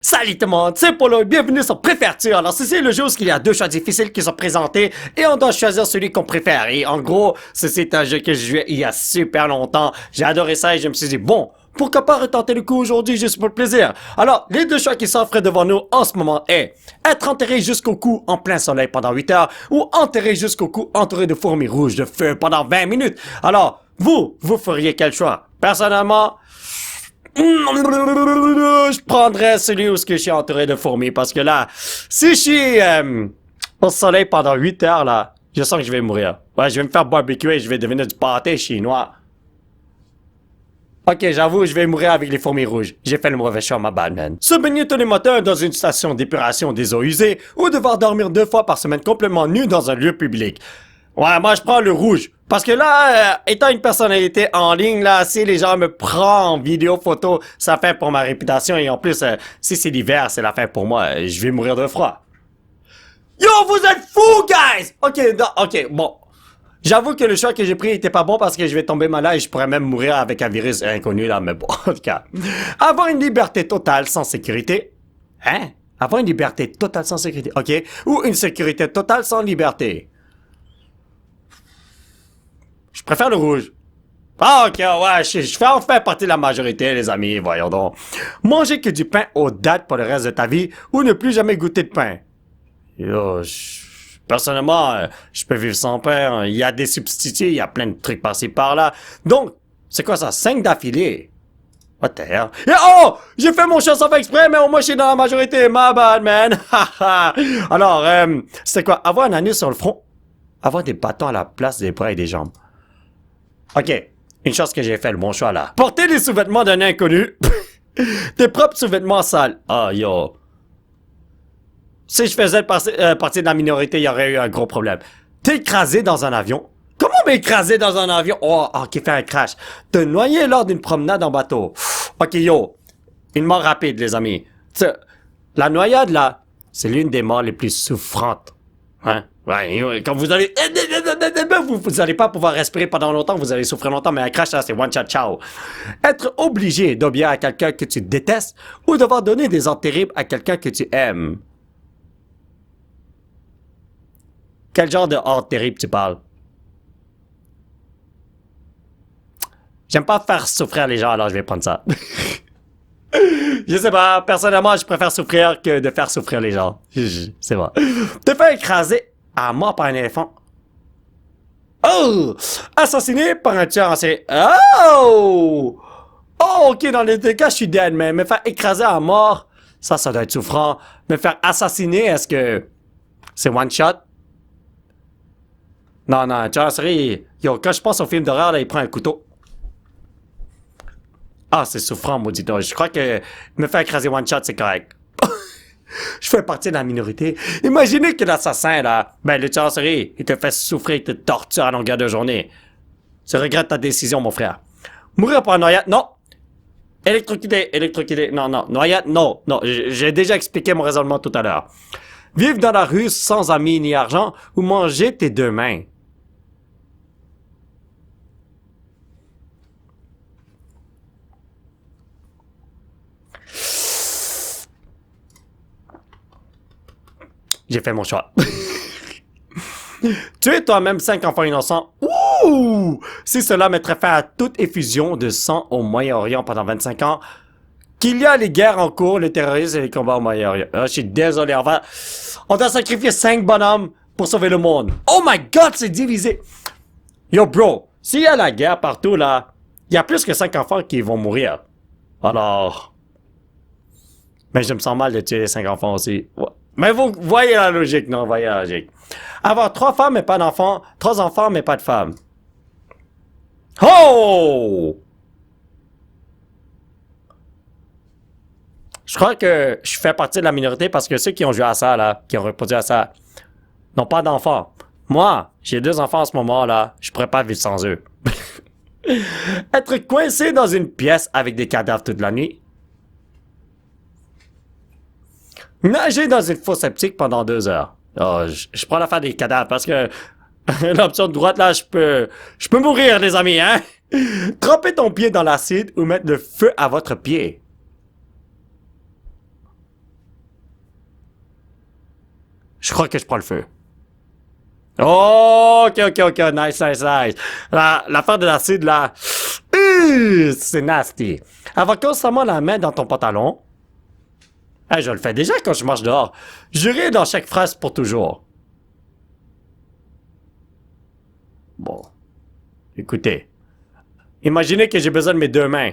Salut tout le monde, c'est Polo et bienvenue sur Préfères-tu. Alors c'est le jeu où il y a deux choix difficiles qui sont présentés et on doit choisir celui qu'on préfère. Et en gros, c'est un jeu que je jouais il y a super longtemps. J'ai adoré ça et je me suis dit, bon, pourquoi pas retenter le coup aujourd'hui juste pour le plaisir. Alors, les deux choix qui s'offrent devant nous en ce moment est être enterré jusqu'au cou en plein soleil pendant 8 heures ou enterré jusqu'au cou entouré de fourmis rouges de feu pendant 20 minutes. Alors, vous feriez quel choix? Personnellement, je prendrais celui où je suis entouré de fourmis parce que là, si je suis au soleil pendant 8 heures, là, je sens que je vais mourir. Ouais, je vais me faire barbecue et je vais devenir du pâté chinois. Ok, j'avoue, je vais mourir avec les fourmis rouges. J'ai fait le mauvais choix, ma bad man. Se baigner tous les matins dans une station d'épuration des eaux usées ou devoir dormir 2 fois par semaine complètement nu dans un lieu public. Ouais, moi je prends le rouge. Parce que là, étant une personnalité en ligne, là, si les gens me prennent en vidéo, photo, ça fait pour ma réputation. Et en plus, si c'est l'hiver, c'est la fin pour moi. Je vais mourir de froid. Yo, vous êtes fous, guys! Ok, bon. J'avoue que le choix que j'ai pris était pas bon parce que je vais tomber malade et je pourrais même mourir avec un virus inconnu, là, mais bon, en tout cas. Avoir une liberté totale sans sécurité. Hein? Avoir une liberté totale sans sécurité, ok. Ou une sécurité totale sans liberté. Je préfère le rouge. Ah, ok, ouais, je fais enfin partie de la majorité, les amis, voyons donc. Manger que du pain aux dattes pour le reste de ta vie ou ne plus jamais goûter de pain. Yo, personnellement, je peux vivre sans pain. Il y a des substituts, il y a plein de trucs par-ci par-là. Donc, c'est quoi ça? 5 d'affilée? What the hell? Et oh! J'ai fait mon choix sans faire exprès, mais au moins je suis dans la majorité. My bad, man. Alors, c'était quoi? Avoir un anus sur le front? Avoir des bâtons à la place des bras et des jambes. Ok, une chose que j'ai fait, le bon choix là. Porter les sous-vêtements d'un inconnu. Tes propres sous-vêtements sales. Ah, yo. Si je faisais partie de la minorité, il y aurait eu un gros problème. T'écraser dans un avion. Comment m'écraser dans un avion? Oh, qui fait un crash. Te noyer lors d'une promenade en bateau. Ok, yo. Une mort rapide, les amis. T'sais, la noyade, là, c'est l'une des morts les plus souffrantes. Hein? Ouais, quand vous allez... Vous allez pas pouvoir respirer pendant longtemps, vous allez souffrir longtemps, mais un crash, là, c'est one shot, ciao. Être obligé d'obéir à quelqu'un que tu détestes ou devoir donner des ordres terribles à quelqu'un que tu aimes. Quel genre de ordre terrible tu parles? J'aime pas faire souffrir les gens, alors je vais prendre ça. Je sais pas, personnellement, je préfère souffrir que de faire souffrir les gens. C'est vrai. Te faire écraser à mort par un éléphant. Oh! Assassiné par un tueur en série. Oh! Oh, ok, dans les deux cas, je suis dead, mais me faire écraser à mort, ça doit être souffrant. Me faire assassiner, est-ce que c'est one shot? Non, un tueur en série, yo, quand je pense au film d'horreur, là, il prend un couteau. Ah, c'est souffrant, maudit. Je crois que me faire écraser one shot, c'est correct. Je fais partie de la minorité. Imaginez que l'assassin, là, le tueur en série, il te fait souffrir, il te torture à longueur de journée. Tu regrettes ta décision, mon frère. Mourir par noyade, non. Électrocuté, non. Noyade, non. J'ai déjà expliqué mon raisonnement tout à l'heure. Vivre dans la rue sans amis ni argent ou manger tes deux mains. J'ai fait mon choix. Tuer toi-même 5 enfants innocents. Ouh! Si cela mettrait fin à toute effusion de sang au Moyen-Orient pendant 25 ans, qu'il y a les guerres en cours, le terrorisme et les combats au Moyen-Orient. Je suis désolé, on doit sacrifier 5 bonhommes pour sauver le monde. Oh my god, c'est divisé. Yo bro, s'il y a la guerre partout là, il y a plus que 5 enfants qui vont mourir. Alors... Mais je me sens mal de tuer 5 enfants aussi. Ouais. Mais vous voyez la logique, non? Voyez la logique. Avoir 3 femmes mais pas d'enfants, 3 enfants mais pas de femmes. Oh! Je crois que je fais partie de la minorité parce que ceux qui ont joué à ça, là, qui ont répondu à ça, n'ont pas d'enfants. Moi, j'ai 2 enfants en ce moment, là, je pourrais pas vivre sans eux. Être coincé dans une pièce avec des cadavres toute la nuit. Nager dans une fosse septique pendant 2 heures. Oh, je prends l'affaire des cadavres parce que l'option de droite, là, je peux mourir, les amis, hein? Tremper ton pied dans l'acide ou mettre le feu à votre pied. Je crois que je prends le feu. Oh, ok, nice. L'affaire de l'acide, là, c'est nasty. Avoir constamment la main dans ton pantalon. Hey, je le fais déjà quand je marche dehors. Jurer dans chaque phrase pour toujours. Bon. Écoutez. Imaginez que j'ai besoin de mes deux mains.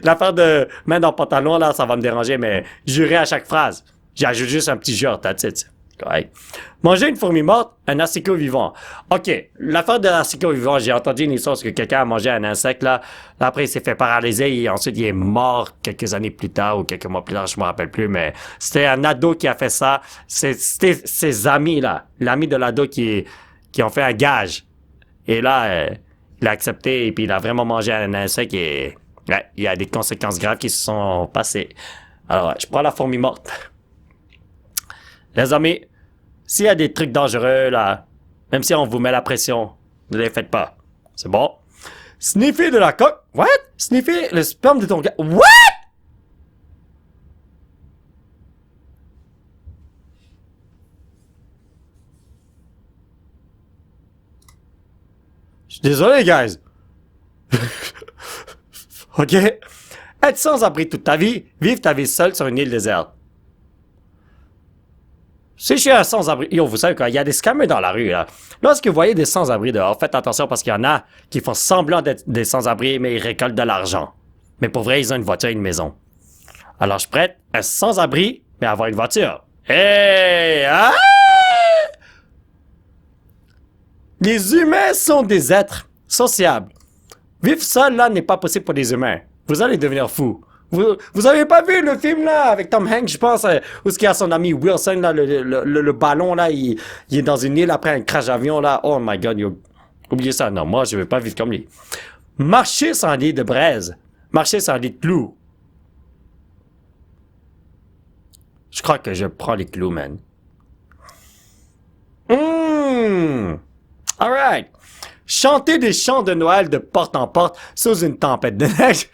L'affaire de main dans le pantalon, là, ça va me déranger, mais jurer à chaque phrase. J'ajoute juste un petit jure, that's it. Correct. Manger une fourmi morte, un asticot vivant. OK, l'affaire de l'asticot vivant, j'ai entendu une histoire que quelqu'un a mangé un insecte, là. Après, il s'est fait paralyser et ensuite, il est mort quelques années plus tard ou quelques mois plus tard, je me rappelle plus, mais c'était un ado qui a fait ça. C'était ses amis, là. L'ami de l'ado qui ont fait un gage. Et là, il a accepté et puis il a vraiment mangé un insecte et ouais, il y a des conséquences graves qui se sont passées. Alors, je prends la fourmi morte. Les amis, s'il y a des trucs dangereux, là, même si on vous met la pression, ne les faites pas. C'est bon? Sniffer de la coque. What? Sniffer le sperme de ton gars. What? Je suis désolé, guys. OK? Être sans abri toute ta vie, vivre ta vie seule sur une île déserte. Si je suis un sans-abri, yo, vous savez quoi, il y a des scammers dans la rue, là. Lorsque vous voyez des sans-abri dehors, faites attention parce qu'il y en a qui font semblant d'être des sans-abri, mais ils récoltent de l'argent. Mais pour vrai, ils ont une voiture et une maison. Alors, je prête un sans-abri, mais avoir une voiture. Hey! Ah! Les humains sont des êtres sociables. Vivre seul, là, n'est pas possible pour les humains. Vous allez devenir fou. Vous avez pas vu le film, là, avec Tom Hanks, je pense, où ce qu'il y a son ami Wilson, là, le ballon, là, il est dans une île après un crash d'avion, là. Oh my God, oubliez ça. Non, moi, je vais pas vivre comme lui. Marcher sans lit de braise. Marcher sans lit de clous. Je crois que je prends les clous, man. Alright. Chanter des chants de Noël de porte en porte sous une tempête de neige.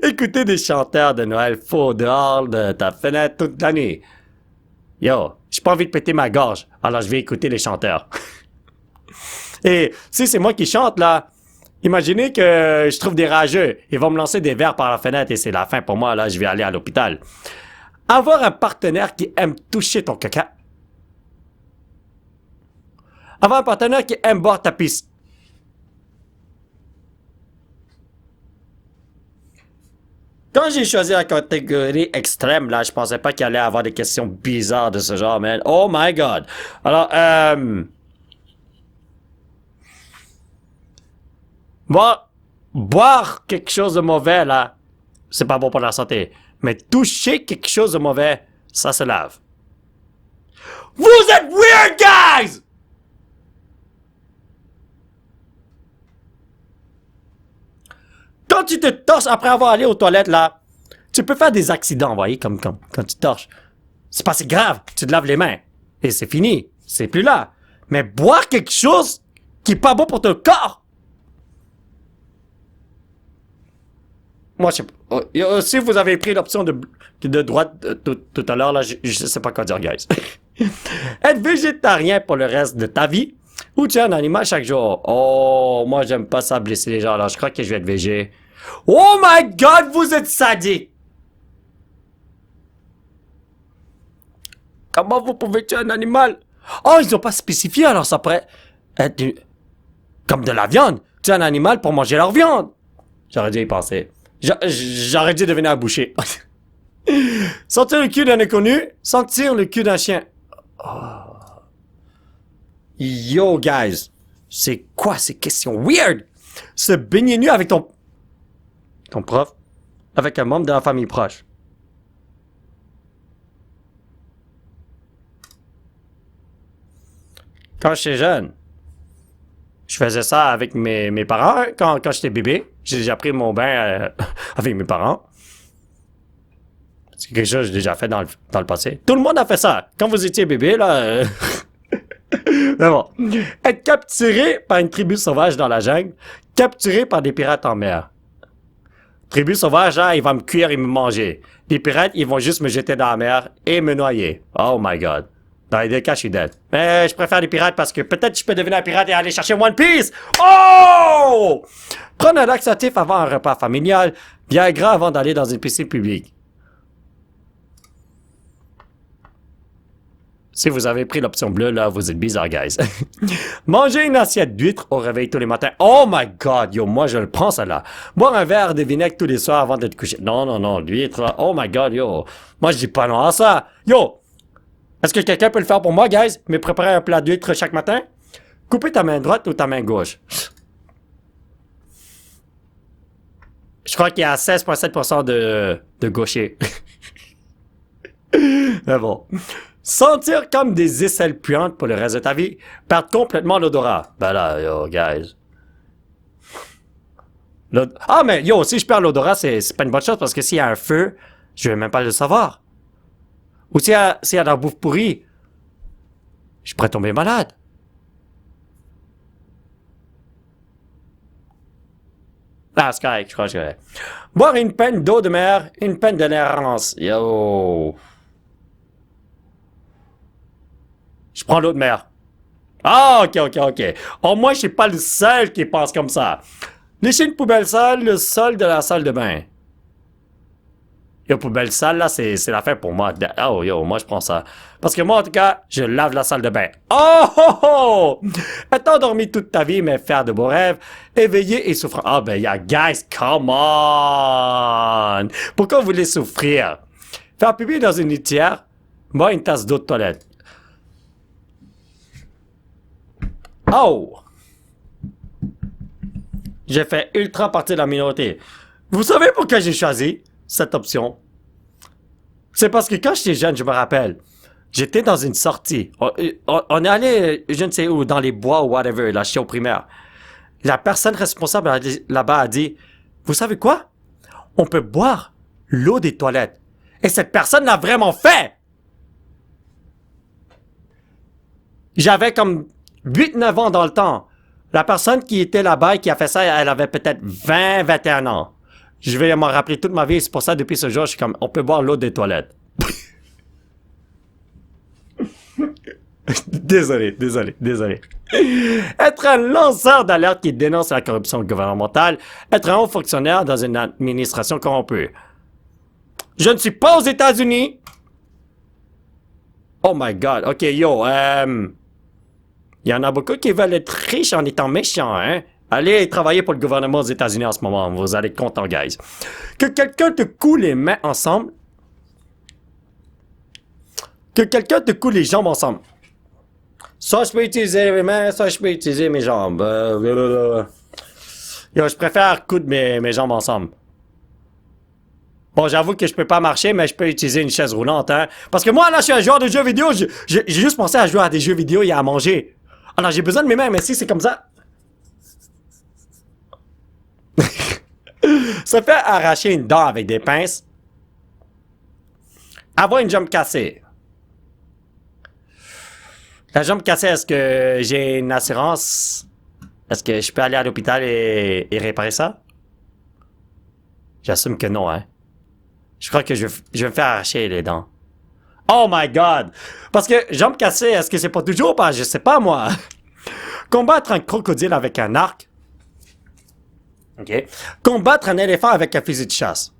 Écouter des chanteurs de Noël faux dehors de ta fenêtre toute l'année. Yo, j'ai pas envie de péter ma gorge, alors je vais écouter les chanteurs. Et si c'est moi qui chante, là, imaginez que je trouve des rageux. Ils vont me lancer des verres par la fenêtre et c'est la fin pour moi, là, je vais aller à l'hôpital. Avoir un partenaire qui aime toucher ton caca. Avoir un partenaire qui aime boire ta pisse. Quand j'ai choisi la catégorie extrême, là, je pensais pas qu'il allait avoir des questions bizarres de ce genre, man. Oh my God. Alors, boire quelque chose de mauvais, là, c'est pas bon pour la santé. Mais toucher quelque chose de mauvais, ça se lave. Vous êtes weird, guys! Quand tu te torches après avoir allé aux toilettes, là, tu peux faire des accidents, vous voyez, comme quand tu torches. C'est pas si grave, tu te laves les mains. Et c'est fini, c'est plus là. Mais boire quelque chose qui est pas bon pour ton corps. Moi, je sais pas. Si vous avez pris l'option de droite tout à l'heure, là, je sais pas quoi dire, guys. Être végétarien pour le reste de ta vie ou tu es un animal chaque jour. Oh, moi, j'aime pas ça blesser les gens, alors je crois que je vais être végé. Oh my God, vous êtes sadique! Comment vous pouvez tuer un animal? Oh, ils ont pas spécifié, alors ça pourrait être comme de la viande. Tuer un animal pour manger leur viande. J'aurais dû y penser. J'aurais dû devenir un boucher. Sentir le cul d'un inconnu, sentir le cul d'un chien. Oh. Yo, guys. C'est quoi ces questions weird? Se baigner nu avec ton prof, avec un membre de la famille proche. Quand j'étais jeune, je faisais ça avec mes parents. Quand j'étais bébé, j'ai déjà pris mon bain avec mes parents. C'est quelque chose que j'ai déjà fait dans le passé. Tout le monde a fait ça. Quand vous étiez bébé, là... Mais bon. Être capturé par une tribu sauvage dans la jungle, capturé par des pirates en mer. Tribu sauvage, là, il va me cuire et me manger. Les pirates, ils vont juste me jeter dans la mer et me noyer. Oh my god. Dans les deux cas, je suis dead. Mais je préfère les pirates parce que peut-être je peux devenir un pirate et aller chercher One Piece. Oh! Prendre un laxatif avant un repas familial. Viagra avant d'aller dans une piscine publique. Si vous avez pris l'option bleue, là, vous êtes bizarre, guys. Manger une assiette d'huîtres au réveil tous les matins. Oh my god, yo, moi, je le prends, ça là. Boire un verre de vinaigre tous les soirs avant de te coucher. Non, non, non, l'huître, là. Oh my god, yo. Moi, je dis pas non à ça. Yo! Est-ce que quelqu'un peut le faire pour moi, guys? Me préparer un plat d'huîtres chaque matin? Couper ta main droite ou ta main gauche? Je crois qu'il y a 16,7% de gauchers. Mais bon. Sentir comme des aisselles puantes pour le reste de ta vie. Perdre complètement l'odorat. Ben là, yo, guys. Ah, mais yo, si je perds l'odorat, c'est pas une bonne chose parce que s'il y a un feu, je vais même pas le savoir. Ou s'il y a de la bouffe pourrie, je pourrais tomber malade. Ah, c'est correct, je crois que c'est correct. Boire une peine d'eau de mer, une peine de l'errance. Yo. Je prends l'eau de mer. Ah, ok. Au moins, je suis pas le seul qui pense comme ça. Lécher une poubelle sale, le sol de la salle de bain. Yo, poubelle sale, là, c'est l'affaire pour moi. Oh, yo, moi, je prends ça. Parce que moi, en tout cas, je lave la salle de bain. Oh! Être endormi toute ta vie, mais faire de beaux rêves, éveillé et souffrant. Ah, ben, y'a, guys, come on! Pourquoi vous voulez souffrir? Faire pipi dans une litière, boire une tasse d'eau de toilette. Oh! J'ai fait ultra partie de la minorité. Vous savez pourquoi j'ai choisi cette option? C'est parce que quand j'étais jeune, je me rappelle, j'étais dans une sortie. On est allé, je ne sais où, dans les bois ou whatever, là, j'étais au primaire. La personne responsable là-bas a dit, vous savez quoi? On peut boire l'eau des toilettes. Et cette personne l'a vraiment fait! J'avais comme 8-9 ans dans le temps. La personne qui était là-bas et qui a fait ça, elle avait peut-être 20-21 ans. Je vais m'en rappeler toute ma vie. C'est pour ça, depuis ce jour, je suis comme, on peut boire l'eau des toilettes. Désolé. Être un lanceur d'alerte qui dénonce la corruption gouvernementale. Être un haut fonctionnaire dans une administration corrompue. Je ne suis pas aux États-Unis. Oh my god. Ok, yo, il y en a beaucoup qui veulent être riches en étant méchants, hein? Allez travailler pour le gouvernement aux États-Unis en ce moment. Vous allez être contents, guys. Que quelqu'un te coule les mains ensemble. Que quelqu'un te coule les jambes ensemble. Soit je peux utiliser mes mains, soit je peux utiliser mes jambes. Yo, je préfère coudre mes jambes ensemble. Bon, j'avoue que je peux pas marcher, mais je peux utiliser une chaise roulante, hein. Parce que moi, là, je suis un joueur de jeux vidéo. J'ai juste pensé à jouer à des jeux vidéo et à manger. Alors, j'ai besoin de mes mains, mais si c'est comme ça... Se faire arracher une dent avec des pinces. Avoir une jambe cassée. La jambe cassée, est-ce que j'ai une assurance? Est-ce que je peux aller à l'hôpital et réparer ça? J'assume que non, hein. Je crois que je vais me faire arracher les dents. Oh my god! Parce que jambe cassée, est-ce que c'est pas toujours ou pas? Je sais pas, moi. Combattre un crocodile avec un arc. OK. Combattre un éléphant avec un fusil de chasse.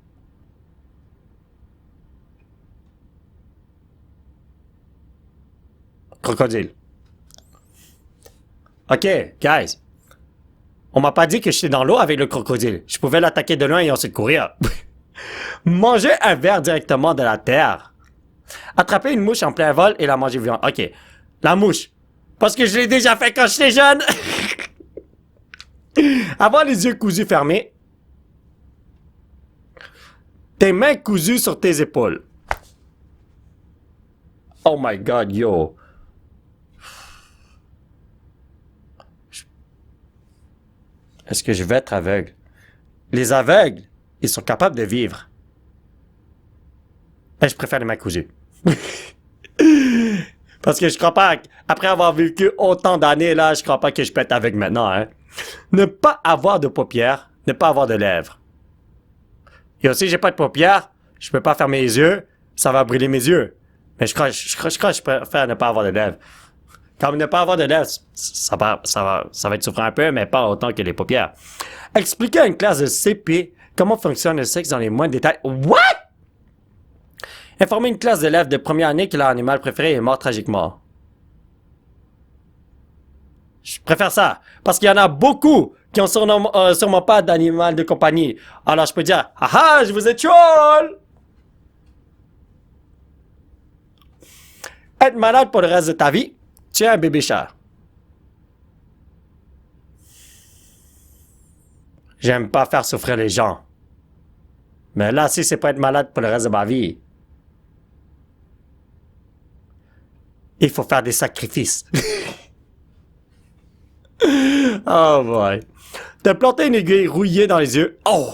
Crocodile. OK, guys. On m'a pas dit que j'étais dans l'eau avec le crocodile. Je pouvais l'attaquer de loin et ensuite courir. Manger un verre directement de la terre. Attraper une mouche en plein vol et la manger vivante. OK. La mouche. Parce que je l'ai déjà fait quand j'étais jeune. Avoir les yeux cousus fermés. Tes mains cousues sur tes épaules. Oh my god, yo. Est-ce que je vais être aveugle? Les aveugles, ils sont capables de vivre. Ben, je préfère les mains cousues. Parce que je crois pas, après avoir vécu autant d'années, là, je crois pas que je peux être aveugle maintenant, hein. Ne pas avoir de paupières, ne pas avoir de lèvres. Et aussi, j'ai pas de paupières, je peux pas fermer les yeux, ça va brûler mes yeux. Mais je crois que je préfère ne pas avoir de lèvres. Comme ne pas avoir de lèvres, ça va être souffrant un peu, mais pas autant que les paupières. Expliquer à une classe de CP comment fonctionne le sexe dans les moindres détails. What? Informer une classe d'élèves de première année que leur animal préféré est mort tragiquement. Je préfère ça, parce qu'il y en a beaucoup qui ont sûrement pas d'animal de compagnie. Alors je peux dire, haha, je vous ai troll! Être malade pour le reste de ta vie, tu es un bébé chat. J'aime pas faire souffrir les gens. Mais là, si c'est pas être malade pour le reste de ma vie, il faut faire des sacrifices. Oh boy. Te planter une aiguille rouillée dans les yeux. Oh!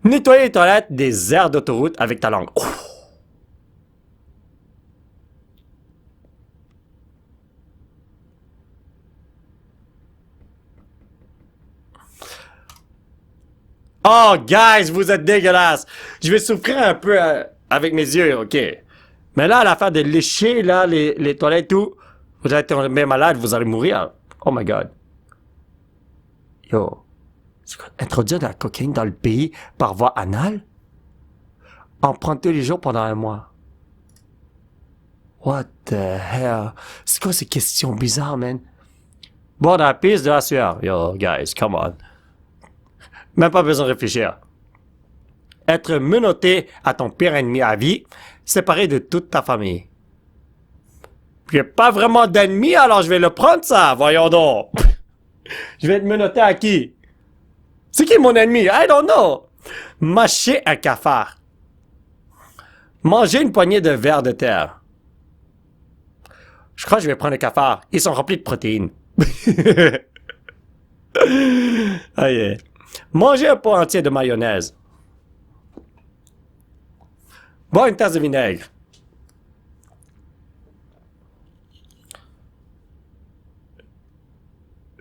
Nettoyer les toilettes des aires d'autoroute avec ta langue. Oh! Oh, guys, vous êtes dégueulasses. Je vais souffrir un peu avec mes yeux, ok. Mais là, à l'affaire de lécher là, les toilettes et tout, vous allez tomber malade, vous allez mourir. Oh my god. Yo. Introduire de la cocaïne dans le pays par voie anale? En prendre tous les jours pendant un mois. What the hell? C'est quoi ces questions bizarres, man? Boire dans la piste de la sueur. Yo, guys, come on. Même pas besoin de réfléchir. Être menotté à ton pire ennemi à vie, séparé de toute ta famille. Puis il n'y a pas vraiment d'ennemi, alors je vais le prendre ça, voyons donc. Je vais être menotté à qui? C'est qui mon ennemi? I don't know. Mâcher un cafard. Manger une poignée de vers de terre. Je crois que je vais prendre un cafard. Ils sont remplis de protéines. Ah yeah. Manger un pot entier de mayonnaise. Boire une tasse de vinaigre.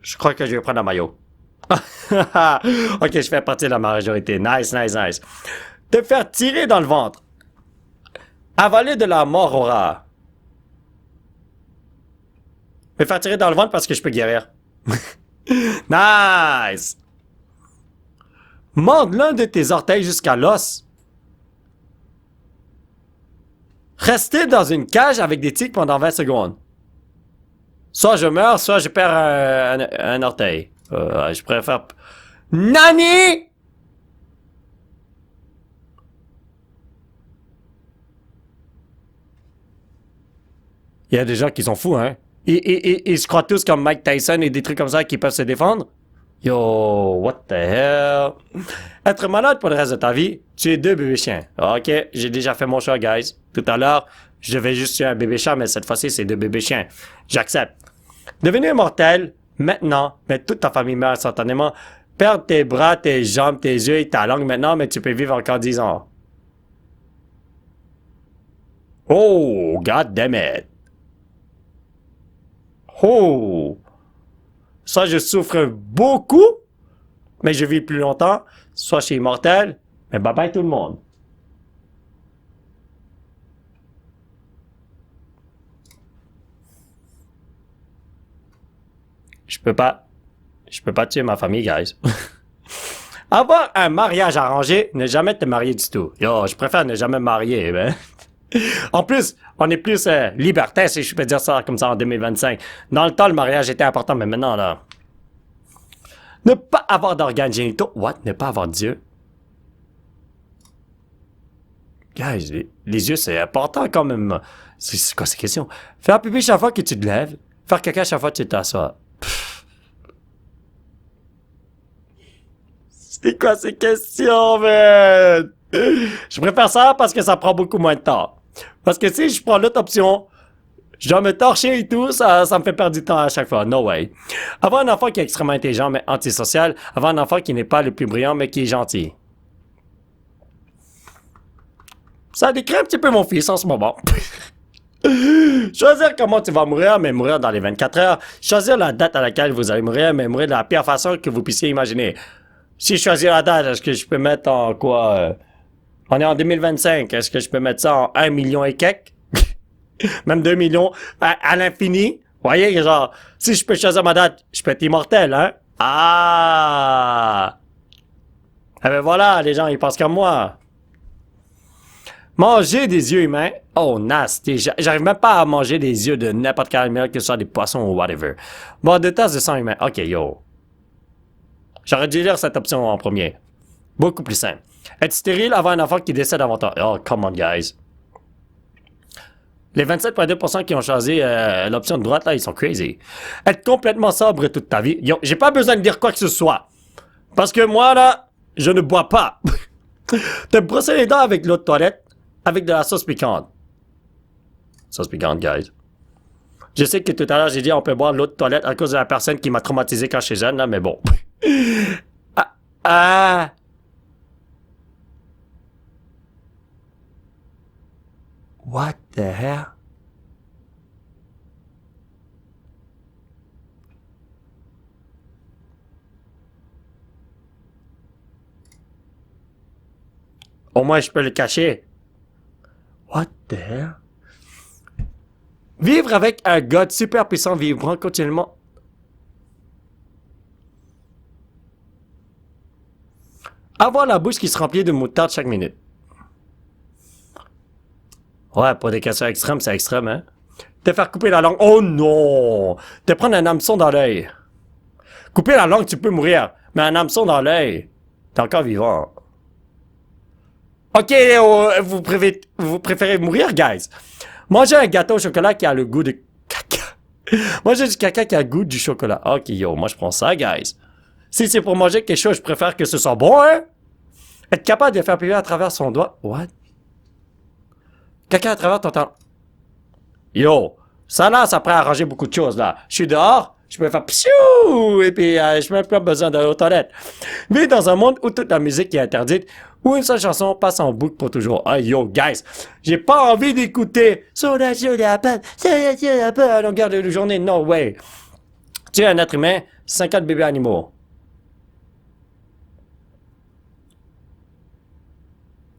Je crois que je vais prendre un maillot. Ok, je fais partie de la majorité. Nice, nice, nice. Te faire tirer dans le ventre. Avaler de la mort au rat. Me faire tirer dans le ventre parce que je peux guérir. Nice. Morde l'un de tes orteils jusqu'à l'os. Rester dans une cage avec des tigres pendant 20 secondes. Soit je meurs, soit je perds un orteil. Je préfère... Nani! Il y a des gens qui sont fous, hein? Ils se croient tous comme Mike Tyson et des trucs comme ça qui peuvent se défendre. Yo, what the hell? Être malade pour le reste de ta vie, tu es 2 bébés chiens. Ok, j'ai déjà fait mon choix, guys. Tout à l'heure, je devais juste tuer un bébé chat, mais cette fois-ci, c'est 2 bébés chiens. J'accepte. Devenir immortel, maintenant, mais toute ta famille meurt instantanément. Perdre tes bras, tes jambes, tes yeux et ta langue maintenant, mais tu peux vivre encore 10 ans. Oh, god damn it. Oh. Soit je souffre beaucoup, mais je vis plus longtemps. Soit je suis immortel, mais bye bye tout le monde. Je peux pas tuer ma famille, guys. Avoir un mariage arrangé, ne jamais te marier du tout. Yo, je préfère ne jamais me marier, ben. En plus, on est plus libertin, si je peux dire ça comme ça en 2025. Dans le temps, le mariage était important, mais maintenant, là... Ne pas avoir d'organes génitaux. What? Ne pas avoir Dieu? Guys, les yeux, c'est important quand même. C'est quoi ces questions? Faire pipi chaque fois que tu te lèves. Faire caca chaque fois que tu t'assois. C'est quoi ces questions, man? Je préfère ça parce que ça prend beaucoup moins de temps. Parce que si je prends l'autre option, je dois me torcher et tout, ça me fait perdre du temps à chaque fois. No way. Avoir un enfant qui est extrêmement intelligent mais antisocial, avoir un enfant qui n'est pas le plus brillant mais qui est gentil. Ça décrit un petit peu mon fils en ce moment. Choisir comment tu vas mourir, mais mourir dans les 24 heures. Choisir la date à laquelle vous allez mourir, mais mourir de la pire façon que vous puissiez imaginer. Si je choisis la date, est-ce que je peux mettre en quoi? On est en 2025. Est-ce que je peux mettre ça en 1 million et quelques? Même 2 millions à l'infini? Vous voyez, genre, si je peux choisir ma date, je peux être immortel, hein? Ah! Eh ben voilà, les gens, ils pensent comme moi. Manger des yeux humains? Oh, nasty. J'arrive même pas à manger des yeux de n'importe quel animal, que ce soit des poissons ou whatever. Bon, deux tasses de sang humain. Ok, yo. J'aurais dû lire cette option en premier. Beaucoup plus simple. Être stérile avant un enfant qui décède avant toi. Oh, come on, guys. Les 27,2% qui ont choisi l'option de droite, là, ils sont crazy. Être complètement sobre toute ta vie. Yo, j'ai pas besoin de dire quoi que ce soit. Parce que moi, là, je ne bois pas. Te brosser les dents avec l'eau de toilette, avec de la sauce piquante. Sauce piquante, guys. Je sais que tout à l'heure, j'ai dit on peut boire de l'eau de toilette à cause de la personne qui m'a traumatisé quand j'étais jeune, là, mais bon. Ah. What the hell? Au moins, je peux le cacher. What the hell? Vivre avec un god super puissant vibrant continuellement. Avoir la bouche qui se remplit de moutarde chaque minute. Ouais, pour des questions extrêmes, c'est extrême, hein? Te faire couper la langue. Oh non! Te prendre un hameçon dans l'œil. Couper la langue, tu peux mourir. Mais un hameçon dans l'œil, t'es encore vivant. Ok, vous préférez mourir, guys? Manger un gâteau au chocolat qui a le goût de caca. Manger du caca qui a le goût du chocolat. Ok, yo, moi je prends ça, guys. Si c'est pour manger quelque chose, je préfère que ce soit bon, hein? Être capable de faire pipi à travers son doigt. What? Caca à travers ton temps. Yo, ça là, ça pourrait arranger beaucoup de choses, là. Je suis dehors, je peux faire psiou, et puis je n'ai même pas besoin d'aller aux toilettes. Vivre dans un monde où toute la musique est interdite, où une seule chanson passe en boucle pour toujours. Ah, yo, guys, j'ai pas envie d'écouter Soda à longueur de journée, no way. Tu es un être humain, 50 bébés animaux.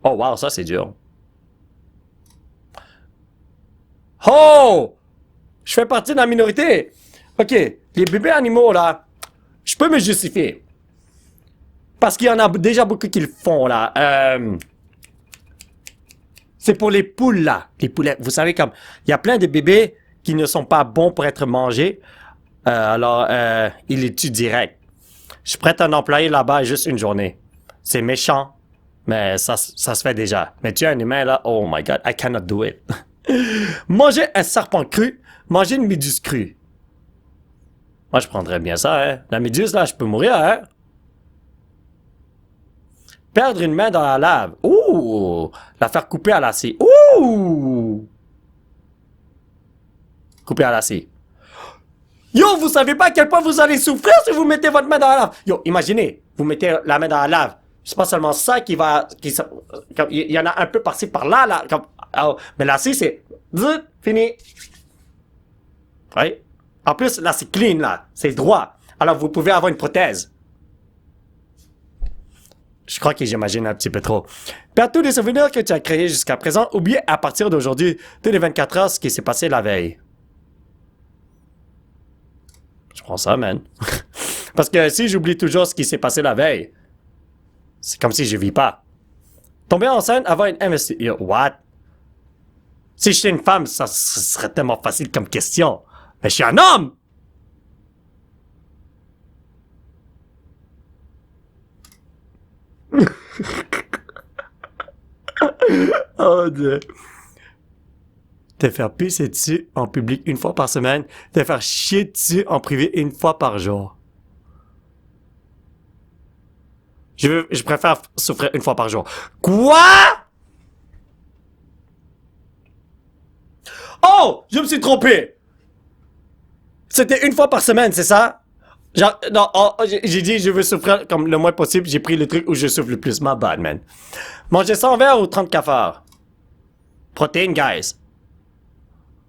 Oh, wow, ça c'est dur. Oh! Je fais partie de la minorité. Ok, les bébés animaux, là, je peux me justifier. Parce qu'il y en a déjà beaucoup qui le font, là. C'est pour les poules, là. Les poulets. Vous savez, comme, il y a plein de bébés qui ne sont pas bons pour être mangés. Alors, ils les tuent direct. Je prête un employé là-bas juste une journée. C'est méchant, mais ça se fait déjà. Mais tuer un humain, là, oh my god, I cannot do it. Manger un serpent cru, manger une méduse crue. Moi, je prendrais bien ça, hein. La méduse, là, je peux mourir, hein. Perdre une main dans la lave. Ouh! La faire couper à la scie. Ouh! Couper à la scie. Yo, vous savez pas à quel point vous allez souffrir si vous mettez votre main dans la lave. Yo, imaginez, vous mettez la main dans la lave. C'est pas seulement ça qui va... Il y en a un peu par-ci, par-là, là. Comme, oh, mais la scie, c'est... Fini. Oui. En plus, là, c'est clean, là. C'est droit. Alors, vous pouvez avoir une prothèse. Je crois que j'imagine un petit peu trop. Perds tous les souvenirs que tu as créés jusqu'à présent. Oublie à partir d'aujourd'hui, tous les 24 heures, ce qui s'est passé la veille. Je prends ça, man. Parce que si j'oublie toujours ce qui s'est passé la veille, c'est comme si je vis pas. Tomber enceinte avant une investigation. What? Si j'étais une femme, ça serait tellement facile comme question. Mais je suis un homme! Oh Dieu. Te faire pisser dessus en public une fois par semaine, te faire chier dessus en privé une fois par jour. Je préfère souffrir une fois par jour. Quoi? Oh! Je me suis trompé! C'était une fois par semaine, c'est ça? Genre, non, oh, j'ai dit je veux souffrir comme le moins possible, j'ai pris le truc où je souffre le plus. My bad, man. Manger 100 verres ou 30 cafards? Protéines, guys.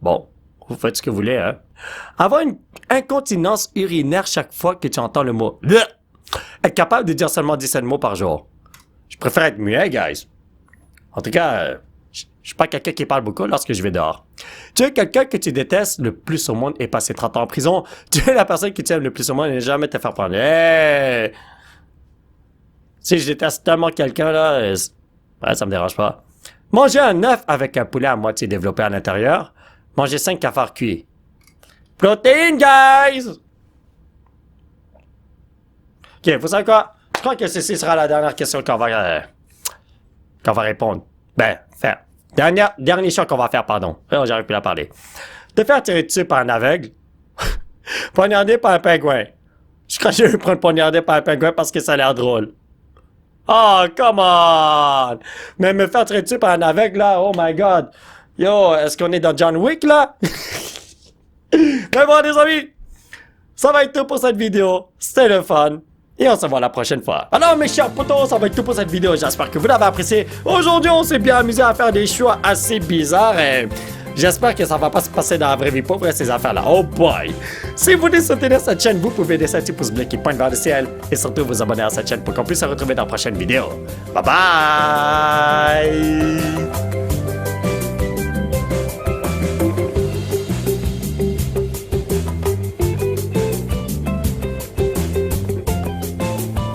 Bon, vous faites ce que vous voulez, hein. Avoir une incontinence urinaire chaque fois que tu entends le mot. Bleh! être capable de dire seulement 17 mots par jour. Je préfère être muet, guys. En tout cas, je suis pas quelqu'un qui parle beaucoup lorsque je vais dehors. Tu es quelqu'un que tu détestes le plus au monde et passer 30 ans en prison. Tu es la personne que tu aimes le plus au monde et ne jamais te faire prendre. Hey! Si je déteste tellement quelqu'un, là, ouais, ça me dérange pas. Manger un œuf avec un poulet à moitié développé à l'intérieur. Manger 5 cafards cuits. Protéines, guys! Ok, vous savez quoi? Je crois que ceci sera la dernière question qu'on va répondre. Ben, faire. Dernier choix qu'on va faire, pardon. Oh, j'arrive plus à parler. Te faire tirer dessus par un aveugle. Poignarder par un pingouin. Je crois que je vais prendre poignarder par un pingouin parce que ça a l'air drôle. Oh, come on! Mais me faire tirer dessus par un aveugle, là, oh my god. Yo, est-ce qu'on est dans John Wick, là? Mais bon, les amis, ça va être tout pour cette vidéo. C'était le fun. Et on se voit la prochaine fois. Alors mes chers potos, ça va être tout pour cette vidéo. J'espère que vous l'avez apprécié. Aujourd'hui, on s'est bien amusé à faire des choix assez bizarres. Et j'espère que ça va pas se passer dans la vraie vie pour vrai, ces affaires-là. Oh boy! Si vous voulez soutenir cette chaîne, vous pouvez laisser un petit pouce bleu qui pointe vers le ciel. Et surtout vous abonner à cette chaîne pour qu'on puisse se retrouver dans la prochaine vidéo. Bye bye!